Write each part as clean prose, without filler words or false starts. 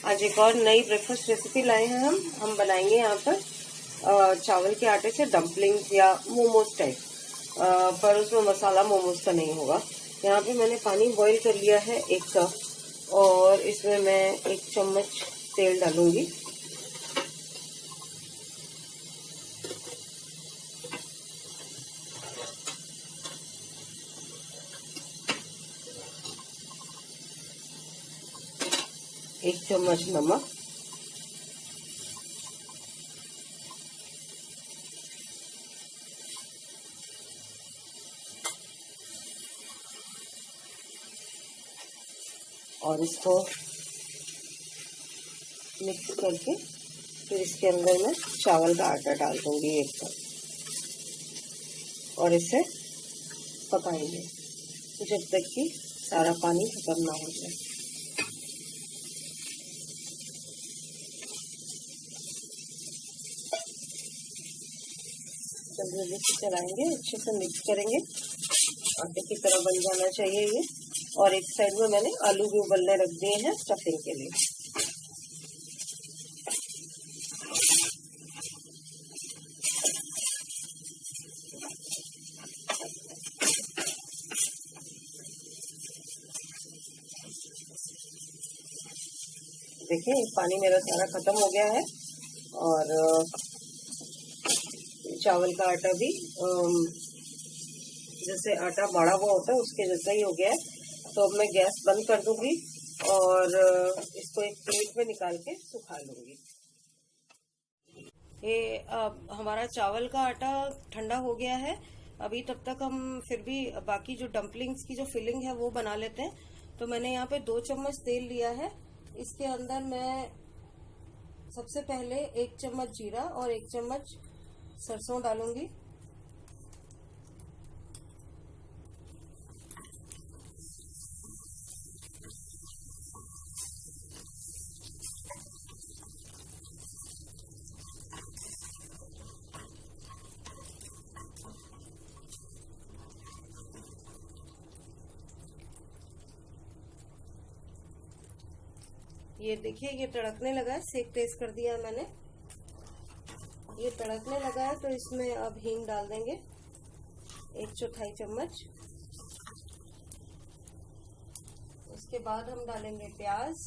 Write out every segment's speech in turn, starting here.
आज एक और नई ब्रेकफास्ट रेसिपी लाए हैं हम बनाएंगे यहाँ पर चावल के आटे से डम्पलिंग्स या मोमोज टाइप, पर उसमें मसाला मोमोज का नहीं होगा। यहाँ पे मैंने पानी बॉईल कर लिया है 1 कप और इसमें मैं 1 चम्मच तेल डालूंगी। एक चम्मच नमक, और इसको मिक्स करके फिर इसके अंदर मैं चावल का आटा डाल दूंगी 1 कप और इसे पकाएंगे जब तक कि सारा पानी खत्म ना हो जाए। जल्दी से चलाएंगे, अच्छे से मिक्स करेंगे, आटे की तरह बन जाना चाहिए ये। और एक साइड में मैंने आलू भी उबलने रख दिए हैं स्टफिंग के लिए। देखिए पानी मेरा सारा खत्म हो गया है और चावल का आटा भी जैसे आटा बड़ा हुआ होता है उसके जैसा ही हो गया है। तो अब मैं गैस बंद कर दूंगी और इसको एक प्लेट में निकाल के सुखा लूंगी। ये हमारा चावल का आटा ठंडा हो गया है। अभी तब तक हम फिर भी बाकी जो डम्पलिंग्स की जो फिलिंग है वो बना लेते हैं। तो मैंने यहाँ पे 2 चम्मच तेल लिया है। इसके अंदर मैं सबसे पहले 1 चम्मच जीरा और 1 चम्मच सरसों डालूंगी। ये देखिए ये तड़कने लगा है, सेक तेज कर दिया है मैंने। ये तड़कने लगा है तो इसमें अब हींग डाल देंगे 1/4 चम्मच। उसके बाद हम डालेंगे प्याज,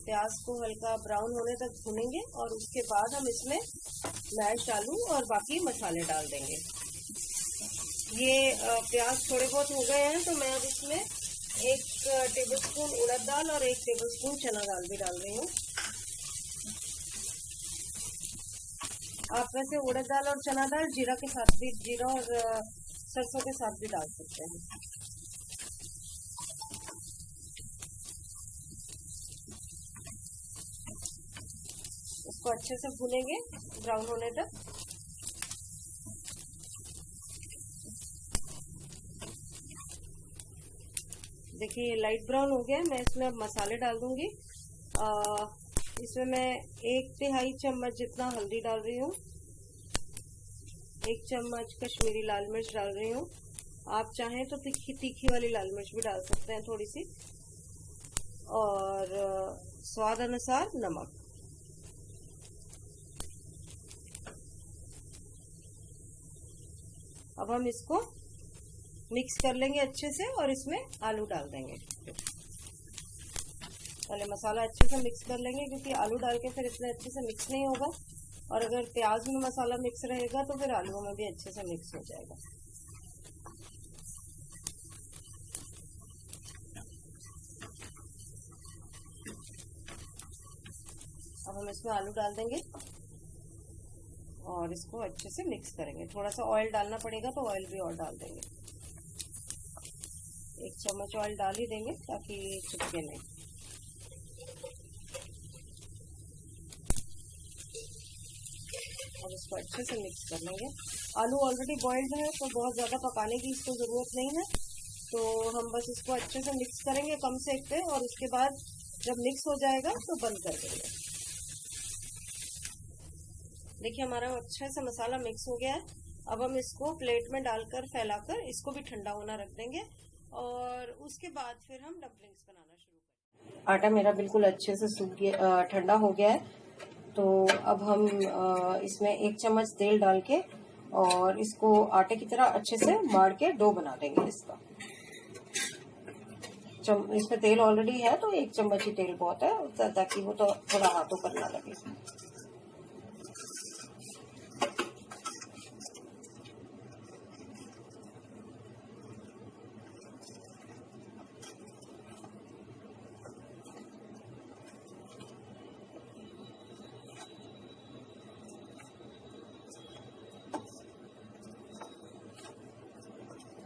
प्याज को हल्का ब्राउन होने तक भूनेंगे और उसके बाद हम इसमें मैश आलू और बाकी मसाले डाल देंगे। ये प्याज थोड़े बहुत हो गए हैं तो मैं अब इसमें 1 टेबलस्पून उड़द दाल और 1 टेबलस्पून चना दाल भी डाल रही हूँ। आप वैसे उड़द दाल और चना दाल जीरा के साथ भी, जीरा और सरसों के साथ भी डाल सकते हैं। इसको अच्छे से भूनेंगे ब्राउन होने तक। देखिए लाइट ब्राउन हो गया है। मैं इसमें अब मसाले डाल दूंगी। इसमें मैं 1/3 चम्मच जितना हल्दी डाल रही हूँ, 1 चम्मच कश्मीरी लाल मिर्च डाल रही हूँ। आप चाहें तो तीखी वाली लाल मिर्च भी डाल सकते हैं थोड़ी सी, और स्वाद अनुसार नमक। अब हम इसको मिक्स कर लेंगे अच्छे से और इसमें आलू डाल देंगे। पहले मसाला अच्छे से मिक्स कर लेंगे क्योंकि आलू डाल के फिर इतने अच्छे से मिक्स नहीं होगा, और अगर प्याज में मसाला मिक्स रहेगा तो फिर आलू में भी अच्छे से मिक्स हो जाएगा। अब हम इसमें आलू डाल देंगे और इसको अच्छे से मिक्स करेंगे। थोड़ा सा ऑयल डालना पड़ेगा तो ऑयल भी और डाल देंगे। 1 चम्मच ऑयल डाल ही देंगे ताकि चिपके नहीं। अब इसको अच्छे से मिक्स कर लेंगे। आलू ऑलरेडी बॉइल्ड है तो बहुत ज़्यादा पकाने की इसको ज़रूरत नहीं है। तो हम बस इसको अच्छे से मिक्स करेंगे कम सेक पे, और उसके बाद जब मिक्स हो जाएगा तो बंद कर देंगे। देखिए हमारा अच्छे से मसाला मिक्स हो गया है। अब हम इसको प्लेट में डालकर फैलाकर इसको भी ठंडा होना रख देंगे और उसके बाद फिर हम डम्पलिंग्स बनाना शुरू करेंगे। आटा मेरा बिल्कुल अच्छे से सूख गया, ठंडा हो गया है। तो अब हम इसमें 1 चम्मच तेल डाल के और इसको आटे की तरह अच्छे से मार के डो बना देंगे इसका। इसमें तेल ऑलरेडी है तो 1 चम्मच ही तेल बहुत है, ताकि वो तो थोड़ा हाथों पर ना लगे।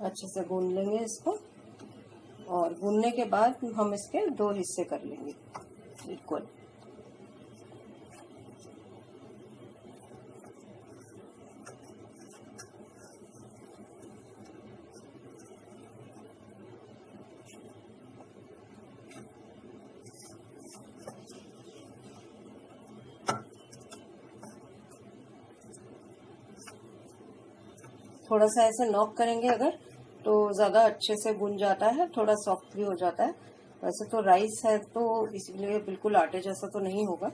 अच्छे से गूंद लेंगे इसको और गूंदने के बाद हम इसके 2 हिस्से कर लेंगे इक्वल। थोड़ा सा ऐसे नॉक करेंगे अगर तो ज्यादा अच्छे से गूंद जाता है, थोड़ा सॉफ्ट भी हो जाता है। वैसे तो राइस है तो इसलिए बिल्कुल आटे जैसा तो नहीं होगा,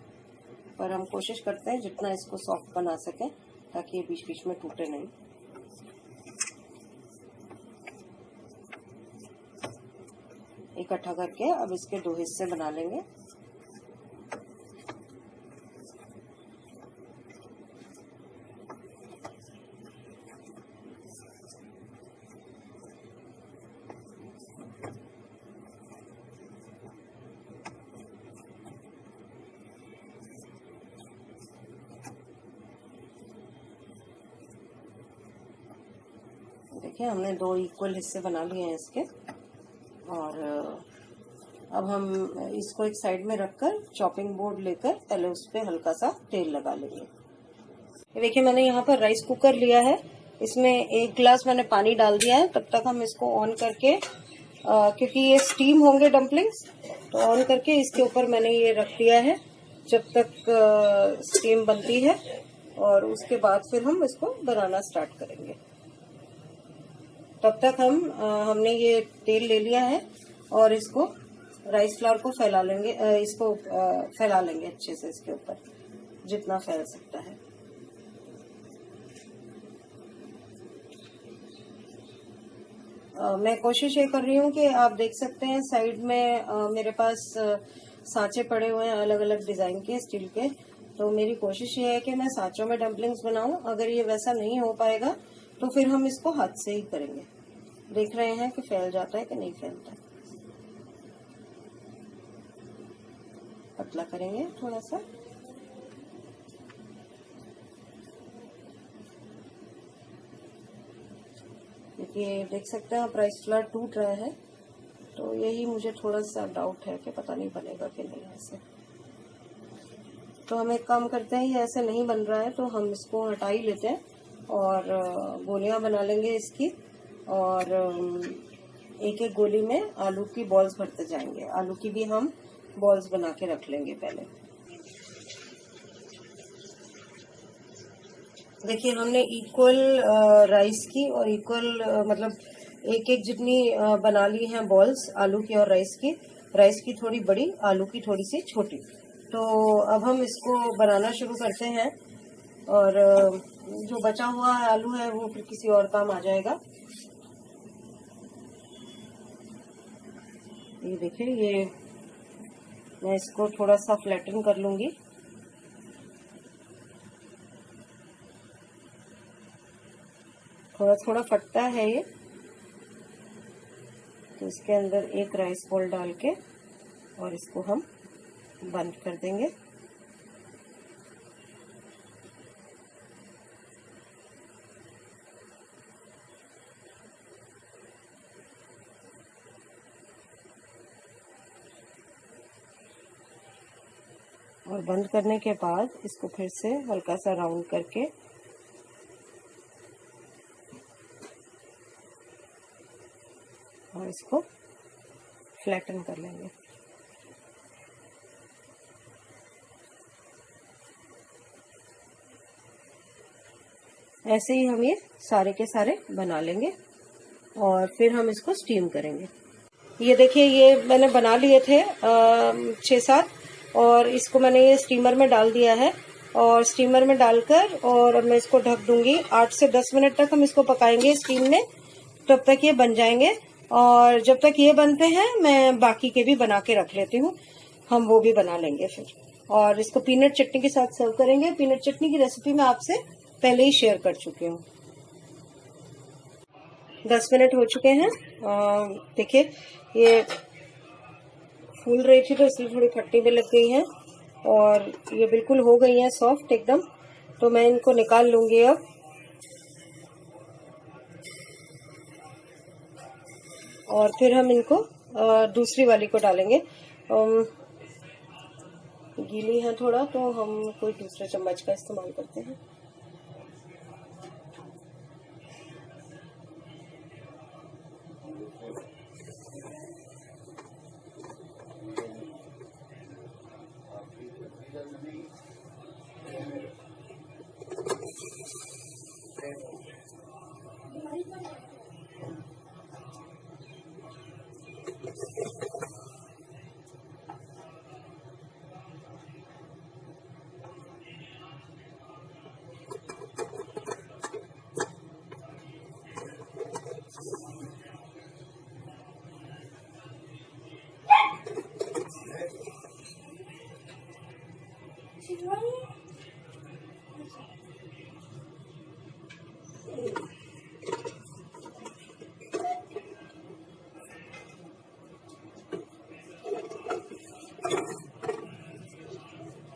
पर हम कोशिश करते हैं जितना इसको सॉफ्ट बना सकें ताकि ये बीच बीच में टूटे नहीं। इकट्ठा करके अब इसके 2 हिस्से बना लेंगे। देखिए हमने 2 इक्वल हिस्से बना लिए हैं इसके और अब हम इसको एक साइड में रखकर चॉपिंग बोर्ड लेकर पहले उस पर हल्का सा तेल लगा लेंगे। देखिए मैंने यहाँ पर राइस कुकर लिया है, इसमें 1 गिलास मैंने पानी डाल दिया है। तब तक हम इसको ऑन करके क्योंकि ये स्टीम होंगे डम्पलिंग्स, तो ऑन करके इसके ऊपर मैंने ये रख दिया है जब तक स्टीम बनती है और उसके बाद फिर हम इसको बनाना स्टार्ट करेंगे। तब तक हमने ये तेल ले लिया है और इसको राइस फ्लावर को फैला लेंगे, इसको फैला लेंगे अच्छे से इसके ऊपर जितना फैल सकता है। मैं कोशिश ये कर रही हूँ कि आप देख सकते हैं साइड में मेरे पास सांचे पड़े हुए हैं अलग अलग डिजाइन के स्टील के। तो मेरी कोशिश ये है कि मैं सांचों में डम्पलिंग्स बनाऊं। अगर ये वैसा नहीं हो पाएगा तो फिर हम इसको हाथ से ही करेंगे। देख रहे हैं कि फैल जाता है कि नहीं फैलता। पतला करेंगे थोड़ा सा। देखिए देख सकते हैं आप राइस फ्लावर टूट रहा है, तो यही मुझे थोड़ा सा डाउट है कि पता नहीं बनेगा कि नहीं ऐसे। तो हम एक काम करते हैं, ये ऐसे नहीं बन रहा है तो हम इसको हटा ही लेते हैं और गोलियां बना लेंगे इसकी और एक एक गोली में आलू की बॉल्स भरते जाएंगे। आलू की भी हम बॉल्स बना के रख लेंगे पहले। देखिए हमने इक्वल राइस की और इक्वल मतलब एक एक जितनी बना ली हैं बॉल्स आलू की और राइस की। राइस की थोड़ी बड़ी, आलू की थोड़ी सी छोटी। तो अब हम इसको बनाना शुरू करते हैं और जो बचा हुआ है आलू है वो फिर किसी और काम आ जाएगा। ये देखिए, ये मैं इसको थोड़ा सा फ्लैटन कर लूंगी। थोड़ा थोड़ा फटता है ये, तो इसके अंदर एक राइस बॉल डाल के और इसको हम बंद कर देंगे। और बंद करने के बाद इसको फिर से हल्का सा राउंड करके और इसको फ्लैटन कर लेंगे। ऐसे ही हम ये सारे के सारे बना लेंगे और फिर हम इसको स्टीम करेंगे। ये देखिए, ये मैंने बना लिए थे 6-7 और इसको मैंने ये स्टीमर में डाल दिया है और स्टीमर में डालकर और मैं इसको ढक दूंगी। 8 से 10 मिनट तक हम इसको पकाएंगे स्टीम में, तब तक ये बन जाएंगे। और जब तक ये बनते हैं मैं बाकी के भी बना के रख लेती हूँ, हम वो भी बना लेंगे फिर। और इसको पीनट चटनी के साथ सर्व करेंगे। पीनट चटनी की रेसिपी मैं आपसे पहले ही शेयर कर चुकी हूँ। 10 मिनट हो चुके हैं। देखिए, ये फूल रही थी तो इसलिए थोड़ी खट्टी भी लग गई है और ये बिल्कुल हो गई है सॉफ्ट एकदम। तो मैं इनको निकाल लूंगी अब और फिर हम इनको दूसरी वाली को डालेंगे। गीली है थोड़ा, तो हम कोई दूसरे चम्मच का इस्तेमाल करते हैं।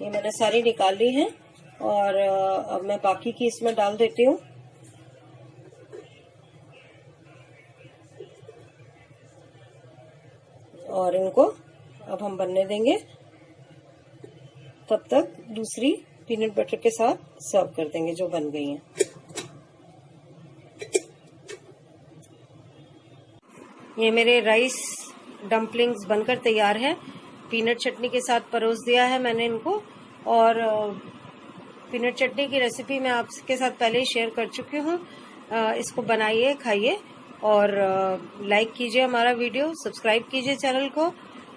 ये मैंने सारी निकाल ली है और अब मैं बाकी की इसमें डाल देती हूँ। और इनको अब हम बनने देंगे, तब तक दूसरी पीनट बटर के साथ सर्व कर देंगे जो बन गई हैं। ये मेरे राइस डम्पलिंग्स बनकर तैयार है। पीनट चटनी के साथ परोस दिया है मैंने इनको और पीनट चटनी की रेसिपी मैं आपके साथ पहले ही शेयर कर चुकी हूँ। इसको बनाइए, खाइए और लाइक कीजिए हमारा वीडियो, सब्सक्राइब कीजिए चैनल को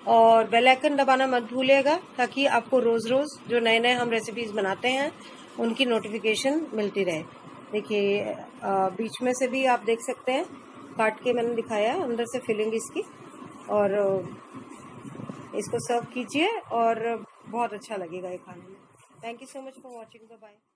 और बेल आइकन दबाना मत भूलिएगा, ताकि आपको रोज रोज जो नए नए हम रेसिपीज बनाते हैं उनकी नोटिफिकेशन मिलती रहे। देखिए, बीच में से भी आप देख सकते हैं, काट के मैंने दिखाया अंदर से फिलिंग इसकी। और इसको सर्व कीजिए और बहुत अच्छा लगेगा ये खाने में। Thank you so much for watching. Bye bye.